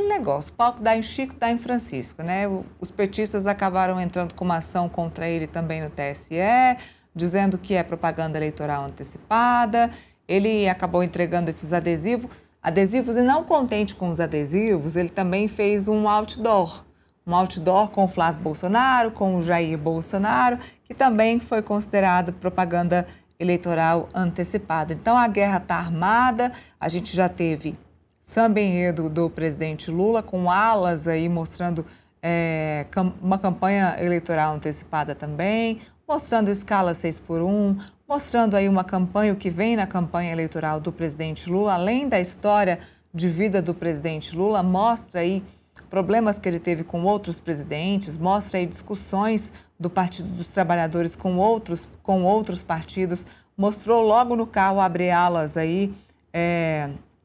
aquele negócio, palco dá em Chico, dá em Francisco, né? Os petistas acabaram entrando com uma ação contra ele também no TSE, dizendo que é propaganda eleitoral antecipada. Ele acabou entregando esses adesivos e não contente com os adesivos, ele também fez um outdoor com o Flávio Bolsonaro, com o Jair Bolsonaro, que também foi considerado propaganda eleitoral antecipada. Então a guerra está armada, a gente já teve samba enredo do presidente Lula com alas aí mostrando uma campanha eleitoral antecipada também, mostrando escala 6x1, mostrando aí uma campanha, o que vem na campanha eleitoral do presidente Lula, além da história de vida do presidente Lula, mostra aí problemas que ele teve com outros presidentes, mostra aí discussões do Partido dos Trabalhadores com outros partidos, mostrou logo no carro abre alas aí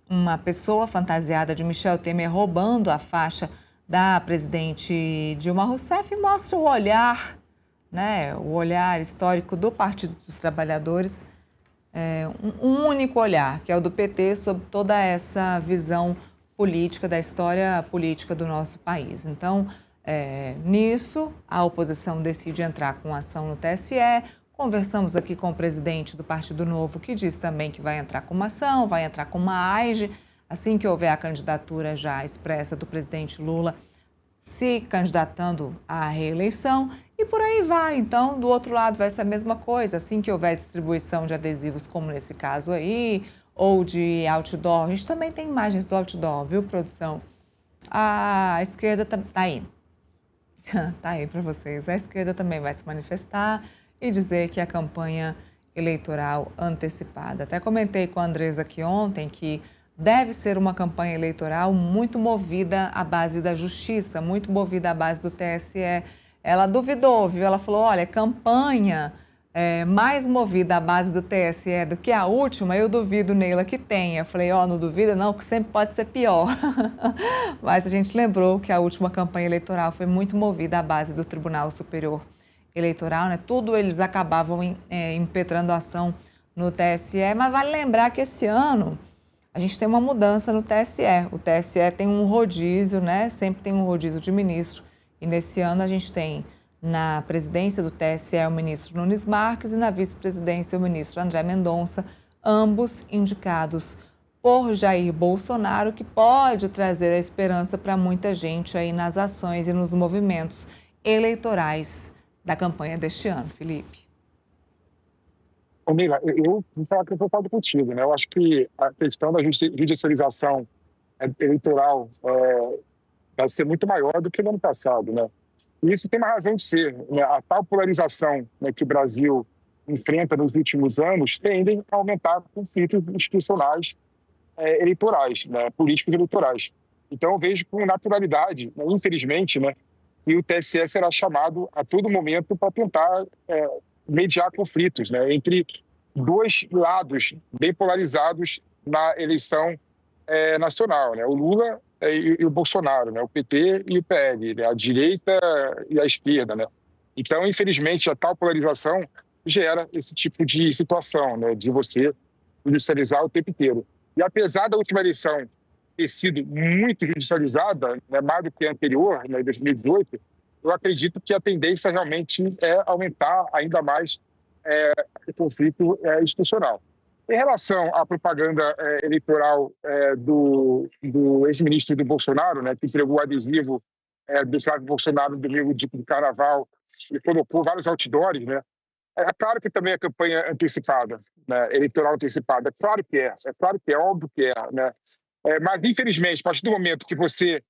uma pessoa fantasiada de Michel Temer roubando a faixa da presidente Dilma Rousseff e mostra o olhar, né, o olhar histórico do Partido dos Trabalhadores, um único olhar, que é o do PT, sobre toda essa visão política, da história política do nosso país. Então, nisso, a oposição decide entrar com ação no TSE. Conversamos aqui com o presidente do Partido Novo, que diz também que vai entrar com uma ação, vai entrar com uma AIGE, assim que houver a candidatura já expressa do presidente Lula se candidatando à reeleição, e por aí vai. Então, do outro lado vai ser a mesma coisa, assim que houver distribuição de adesivos, como nesse caso aí, ou de outdoor. A gente também tem imagens do outdoor, viu, produção? A esquerda tá aí. Tá aí para vocês. A esquerda também vai se manifestar e dizer que a campanha eleitoral antecipada. Até comentei com a Andresa aqui ontem que deve ser uma campanha eleitoral muito movida à base da justiça, muito movida à base do TSE. Ela duvidou, viu? Ela falou, olha, campanha mais movida à base do TSE do que a última, eu duvido, Neila, que tenha. Eu falei, não duvida não, que sempre pode ser pior. Mas a gente lembrou que a última campanha eleitoral foi muito movida à base do Tribunal Superior Eleitoral, né? Tudo eles acabavam impetrando ação no TSE, mas vale lembrar que esse ano a gente tem uma mudança no TSE. O TSE tem um rodízio, né? Sempre tem um rodízio de ministro. E nesse ano a gente tem na presidência do TSE o ministro Nunes Marques e na vice-presidência o ministro André Mendonça, ambos indicados por Jair Bolsonaro, que pode trazer a esperança para muita gente aí nas ações e nos movimentos eleitorais da campanha deste ano. Felipe. Ô, Mila, eu vou falar que eu concordo contigo, né? Eu acho que a questão da judicialização eleitoral vai ser muito maior do que no ano passado, né? E isso tem uma razão de ser, né? A tal polarização, né, que o Brasil enfrenta nos últimos anos tendem a aumentar conflitos institucionais eleitorais, né, políticos eleitorais. Então, eu vejo com naturalidade, né, infelizmente, né, que o TSE será chamado a todo momento para tentar mediar conflitos, né, entre dois lados bem polarizados na eleição nacional, né, o Lula e o Bolsonaro, né, o PT e o PL, né, a direita e a esquerda, né. Então, infelizmente, a tal polarização gera esse tipo de situação, né, de você judicializar o tempo inteiro. E apesar da última eleição ter sido muito judicializada, né, mais do que a anterior, né, em 2018, eu acredito que a tendência realmente é aumentar ainda mais o conflito institucional. Em relação à propaganda eleitoral do ex-ministro do Bolsonaro, né, que entregou o adesivo do Flávio Bolsonaro no domingo de carnaval e colocou vários outdoors, né, é claro que também é campanha antecipada, né, eleitoral antecipada. É claro que é óbvio que é, né? Mas, infelizmente, a partir do momento que você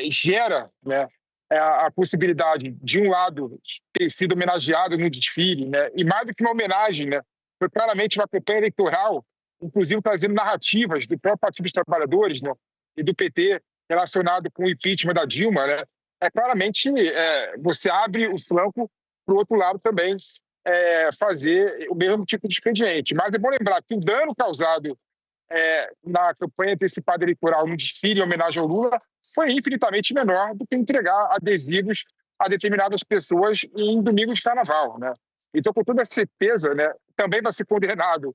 gera, né, a possibilidade de um lado ter sido homenageado no desfile, né, e mais do que uma homenagem, né, foi claramente uma campanha eleitoral, inclusive trazendo narrativas do próprio Partido dos Trabalhadores, né, e do PT relacionado com o impeachment da Dilma, né, claramente você abre o flanco para o outro lado também fazer o mesmo tipo de expediente. Mas é bom lembrar que o dano causado na campanha antecipada eleitoral, no desfile em homenagem ao Lula, foi infinitamente menor do que entregar adesivos a determinadas pessoas em domingo de carnaval, né? Então, com toda certeza, né, também vai ser condenado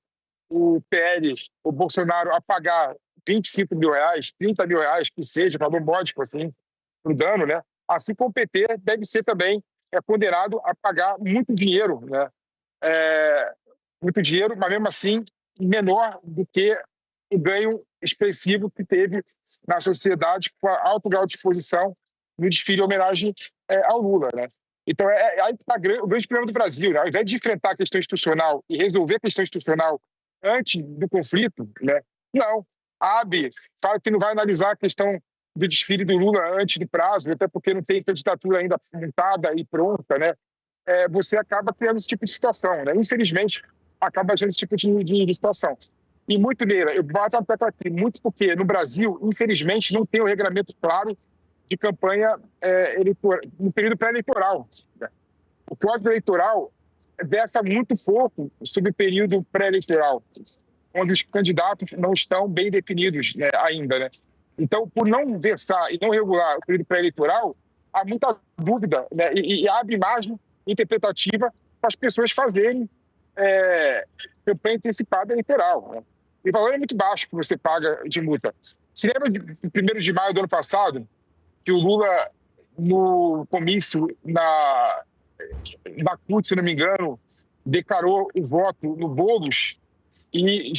o PL, o Bolsonaro, a pagar 25 mil reais, 30 mil reais, que seja, valor módico, assim, para o dano, né? Assim como o PT deve ser também condenado a pagar muito dinheiro, né? Muito dinheiro, mas mesmo assim menor do que o ganho expressivo que teve na sociedade com a alto grau de exposição no desfile em homenagem ao Lula, né? Então, aí tá o grande problema do Brasil, né? Ao invés de enfrentar a questão institucional e resolver a questão institucional antes do conflito, né? Não. Abre, fala que não vai analisar a questão do desfile do Lula antes do prazo, até porque não tem candidatura ainda montada e pronta, né? Você acaba criando esse tipo de situação, né? Infelizmente, acaba sendo esse tipo de situação. E muito, Neira, eu bato a tecla aqui, muito porque no Brasil, infelizmente, não tem um regulamento claro de campanha no período pré-eleitoral. O Código Eleitoral versa muito pouco sobre o período pré-eleitoral, onde os candidatos não estão bem definidos, né, ainda, né? Então, por não versar e não regular o período pré-eleitoral, há muita dúvida, né, e abre margem interpretativa para as pessoas fazerem campanha antecipada eleitoral, né? E o valor é muito baixo que você paga de multa. Se lembra de 1º de maio do ano passado, que o Lula, no comício na CUT, se não me engano, declarou o voto no Boulos e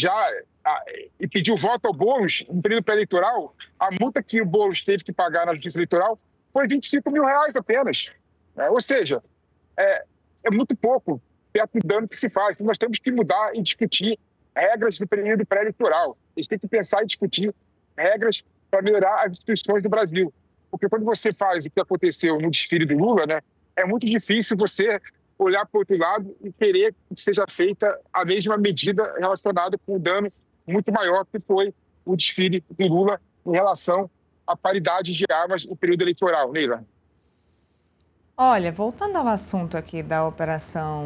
pediu voto ao Boulos no período pré-eleitoral. A multa que o Boulos teve que pagar na Justiça Eleitoral foi 25 mil reais apenas, né? Ou seja, é muito pouco perto do dano que se faz. Então, nós temos que mudar e discutir regras do período pré-eleitoral. A gente tem que pensar e discutir regras para melhorar as instituições do Brasil. Porque quando você faz o que aconteceu no desfile do Lula, né, é muito difícil você olhar para o outro lado e querer que seja feita a mesma medida relacionada com o dano muito maior que foi o desfile do Lula em relação à paridade de armas no período eleitoral. Neila. Olha, voltando ao assunto aqui da operação